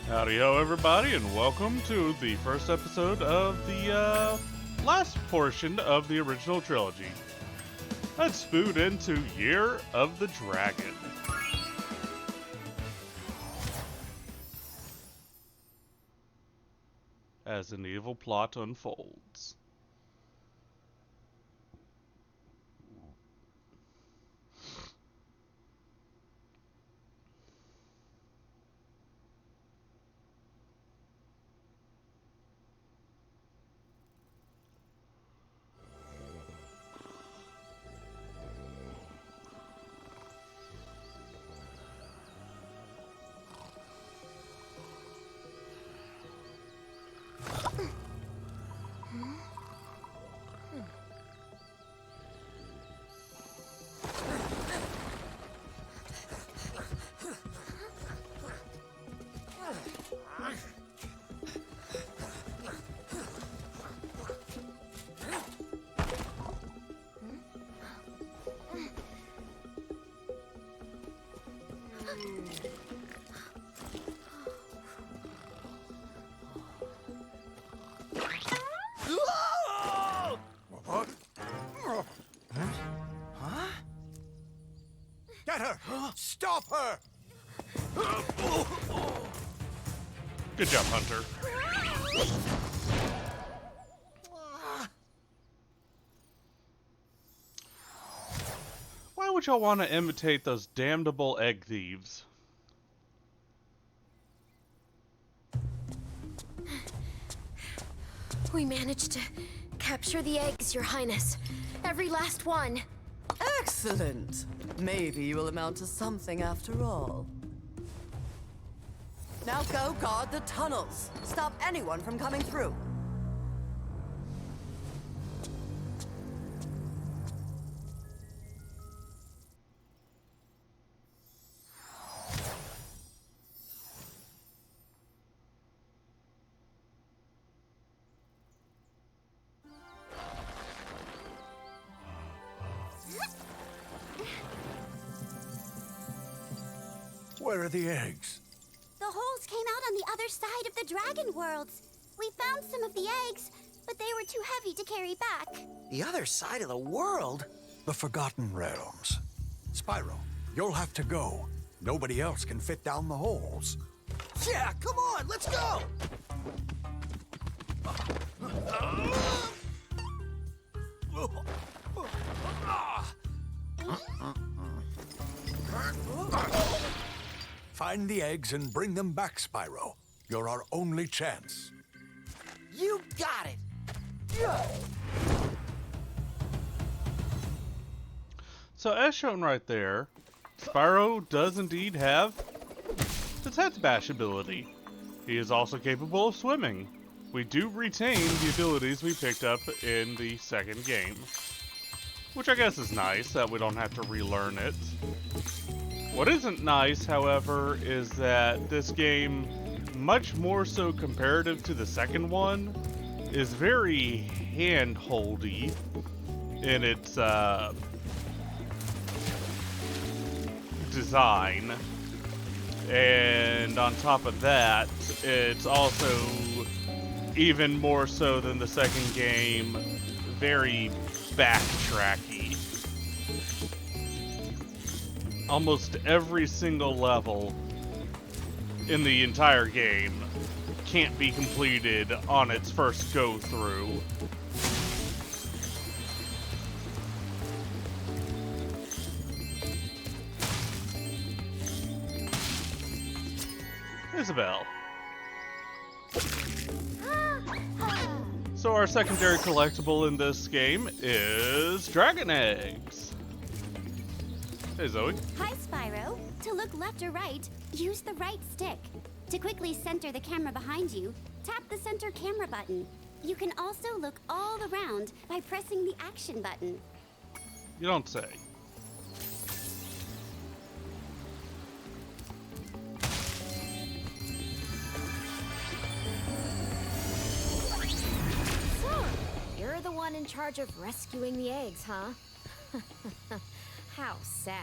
Howdy ho, everybody, and welcome to the first episode of the last portion of the original trilogy. Let's boot into Year of the Dragon. As an evil plot unfolds. Get her! Stop her! Good job, Hunter. Why would y'all want to imitate those damnable egg thieves? We managed to capture the eggs, Your Highness. Every last one. Excellent. Maybe you will amount to something after all. Now go guard the tunnels. Stop anyone from coming through. Where are the eggs? The holes came out on the other side of the dragon worlds. We found some of the eggs, but they were too heavy to carry back. The other side of the world? The Forgotten Realms. Spyro, you'll have to go. Nobody else can fit down the holes. Yeah, come on, let's go! Find the eggs and bring them back, Spyro. You're our only chance. You got it! So as shown right there, Spyro does indeed have the Tet Bash ability. He is also capable of swimming. We do retain the abilities we picked up in the second game, which I guess is nice that we don't have to relearn it. What isn't nice, however, is that this game, much more so comparative to the second one, is very hand-holdy in its design. And on top of that, it's also, even more so than the second game, very backtracky. Almost every single level in the entire game can't be completed on its first go-through. Isabel. So our secondary collectible in this game is dragon eggs. Hey, Zoe. Hi, Spyro. To look left or right, use the right stick. To quickly center the camera behind you, tap the center camera button. You can also look all around by pressing the action button. You don't say. So, you're the one in charge of rescuing the eggs, huh? How sad.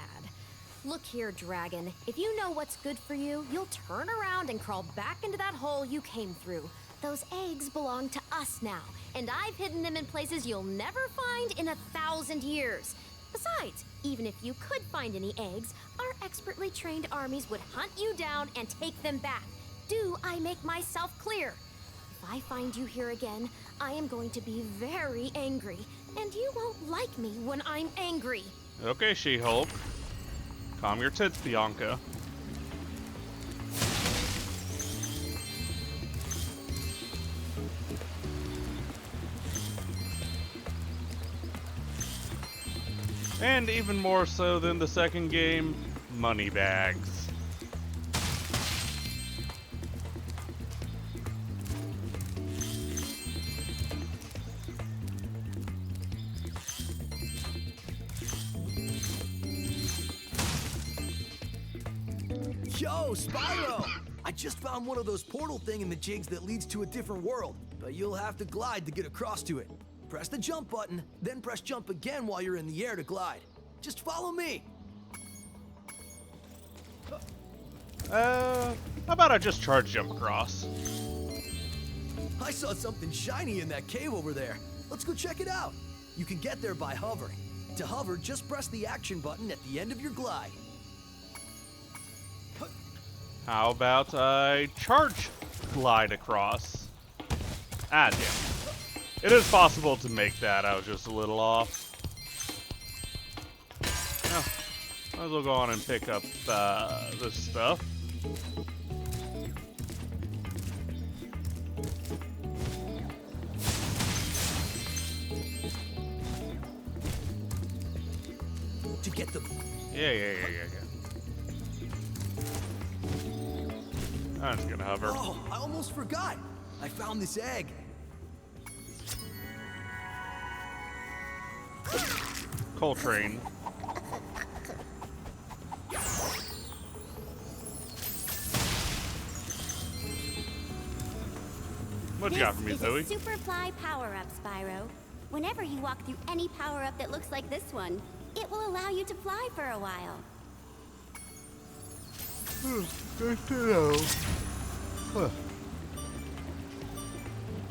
Look here, Dragon. If you know what's good for you, you'll turn around and crawl back into that hole you came through. Those eggs belong to us now, and I've hidden them in places you'll never find in 1,000 years. Besides, even if you could find any eggs, our expertly trained armies would hunt you down and take them back. Do I make myself clear? If I find you here again, I am going to be very angry, and you won't like me when I'm angry. Okay, She-Hulk. Calm your tits, Bianca. And even more so than the second game, money bags. Yo, Spyro! I just found one of those portal thingamajigs that leads to a different world, but you'll have to glide to get across to it. Press the jump button, then press jump again while you're in the air to glide. Just follow me. How about I just charge jump across? I saw something shiny in that cave over there. Let's go check it out. You can get there by hovering. To hover, just press the action button at the end of your glide. How about I charge glide across? Ah, damn. It is possible to make that. I was just a little off. Oh, might as well go on and pick up this stuff. To get the... Yeah. I'm just gonna hover. Oh, I almost forgot. I found this egg. Coltrane. What you got for me, This Zoe? is a Superfly power-up, Spyro. Whenever you walk through any power-up that looks like this one, it will allow you to fly for a while. Good to know.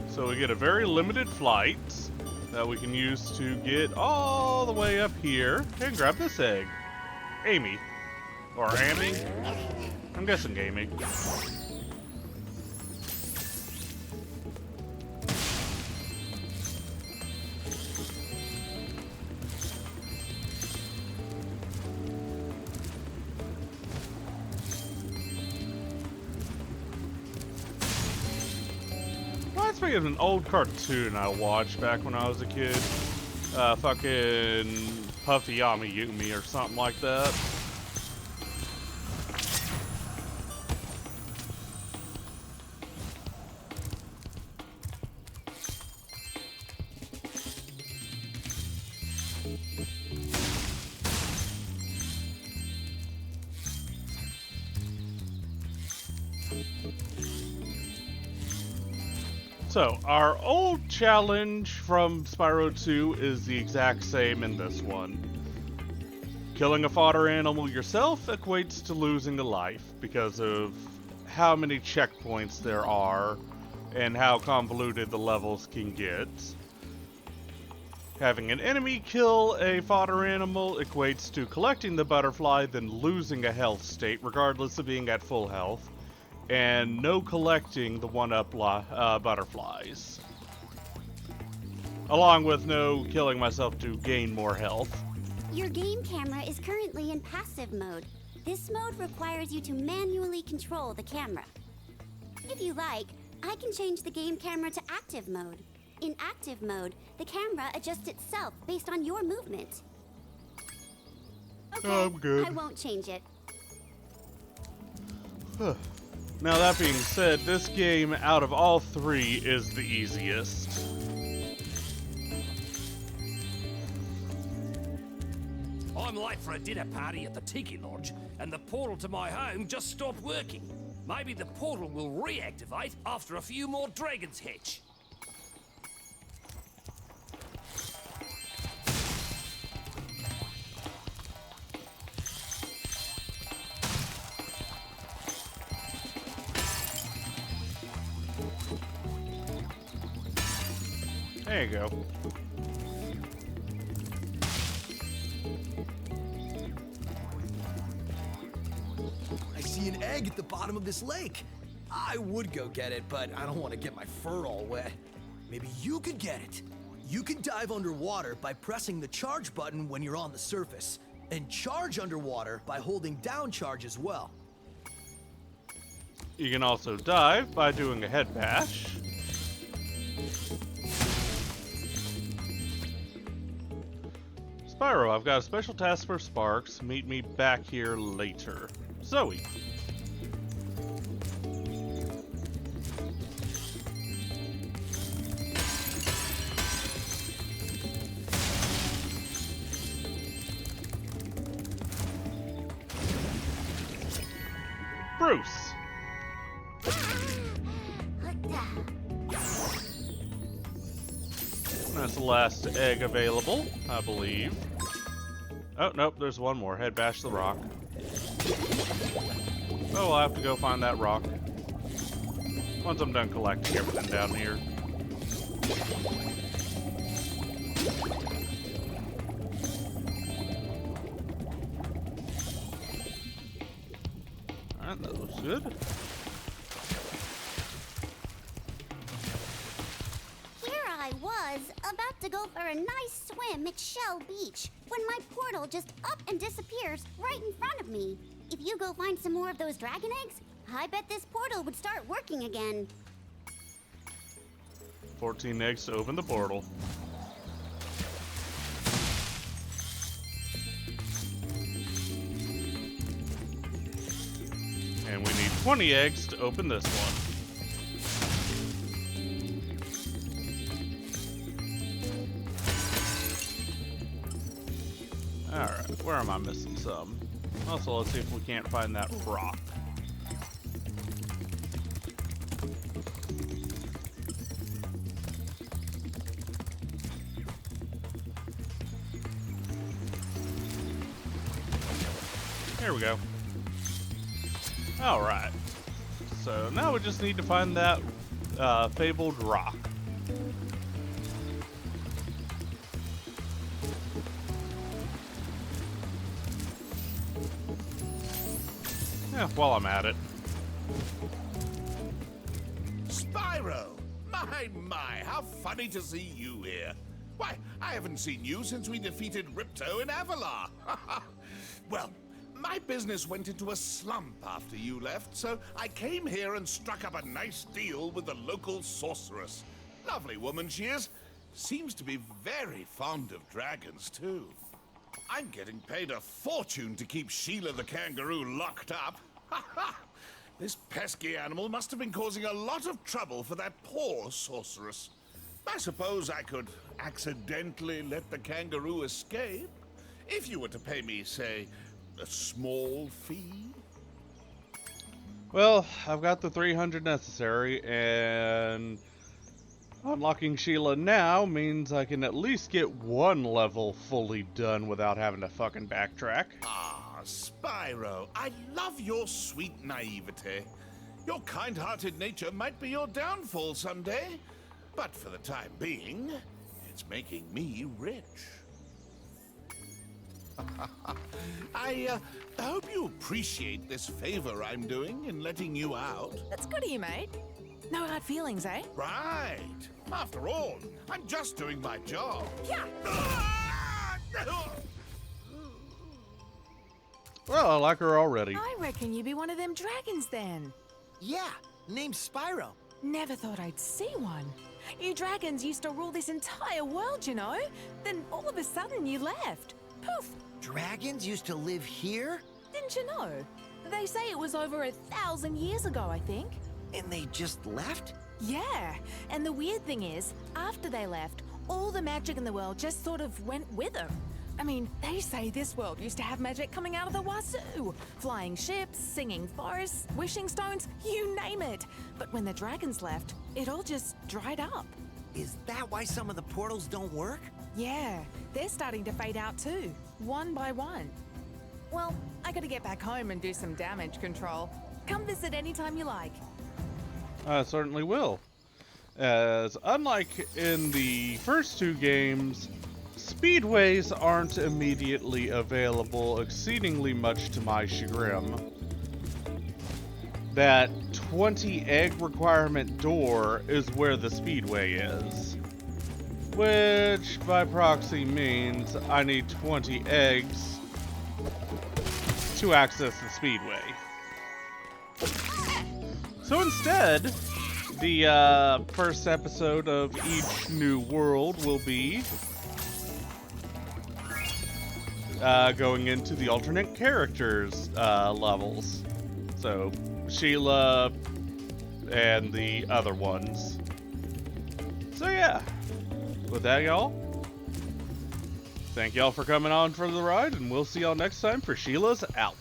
So we get a very limited flight that we can use to get all the way up here and grab this egg. Amy. Or Amy? I'm guessing Amy. Reminds me of an old cartoon I watched back when I was a kid. Fucking Puffy Yami Yumi or something like that. So, our old challenge from Spyro 2 is the exact same in this one. Killing a fodder animal yourself equates to losing a life because of how many checkpoints there are and how convoluted the levels can get. Having an enemy kill a fodder animal equates to collecting the butterfly, then losing a health state regardless of being at full health. And no collecting the one-up butterflies. Along with no killing myself to gain more health. Your game camera is currently in passive mode. This mode requires you to manually control the camera. If you like, I can change the game camera to active mode. In active mode, the camera adjusts itself based on your movement. Okay, I'm good. I won't change it. Now that being said, this game out of all three is the easiest. I'm late for a dinner party at the Tiki Lodge, and the portal to my home just stopped working. Maybe the portal will reactivate after a few more dragons hatch. There you go. I see an egg at the bottom of this lake. I would go get it, but I don't want to get my fur all wet. Maybe you could get it. You can dive underwater by pressing the charge button when you're on the surface, and charge underwater by holding down charge as well. You can also dive by doing a head bash. Spyro, I've got a special task for Sparks. Meet me back here later. Zoe. Bruce. That's the last egg available, I believe. Oh, nope, there's one more. Head bash the rock. Oh, I'll have to go find that rock once I'm done collecting everything down here. Alright, that looks good. I was about to go for a nice swim at Shell Beach when my portal just up and disappears right in front of me. If you go find some more of those dragon eggs, I bet this portal would start working again. 14 eggs to open the portal. And we need 20 eggs to open this one. Alright, where am I missing some? Also, let's see if we can't find that rock. Here we go. Alright. So now we just need to find that fabled rock. Yeah, while I'm at it. Spyro! My, how funny to see you here. Why, I haven't seen you since we defeated Ripto in Avalar. Well, my business went into a slump after you left, so I came here and struck up a nice deal with the local sorceress. Lovely woman she is. Seems to be very fond of dragons, too. I'm getting paid a fortune to keep Sheila the kangaroo locked up. Ha ha! This pesky animal must have been causing a lot of trouble for that poor sorceress. I suppose I could accidentally let the kangaroo escape, if you were to pay me, say, a small fee. Well, I've got the 300 necessary, and unlocking Sheila now means I can at least get one level fully done without having to fucking backtrack. Ah, Spyro, I love your sweet naivete. Your kind-hearted nature might be your downfall someday, but for the time being, it's making me rich. I hope you appreciate this favor I'm doing in letting you out. That's good of you, mate. No hard feelings, eh? Right. After all, I'm just doing my job. Yeah. Well, I like her already. I reckon you be one of them dragons then. Yeah, name's Spyro. Never thought I'd see one. You dragons used to rule this entire world, you know? Then all of a sudden you left. Poof. Dragons used to live here? Didn't you know? They say it was over 1,000 years ago, I think. And they just left? Yeah, and the weird thing is, after they left, all the magic in the world just sort of went with them. I mean, they say this world used to have magic coming out of the wazoo. Flying ships, singing forests, wishing stones, you name it. But when the dragons left, it all just dried up. Is that why some of the portals don't work? Yeah, they're starting to fade out too, one by one. Well, I gotta get back home and do some damage control. Come visit anytime you like. I certainly will. as unlike in the first two games, speedways aren't immediately available, exceedingly much to my chagrin. That 20 egg requirement door is where the speedway is. Which, by proxy, means I need 20 eggs to access the speedway. So instead, the first episode of each new world will be going into the alternate characters levels. So Sheila and the other ones. So yeah, with that, y'all, thank y'all for coming on for the ride, and we'll see y'all next time for Sheila's Out.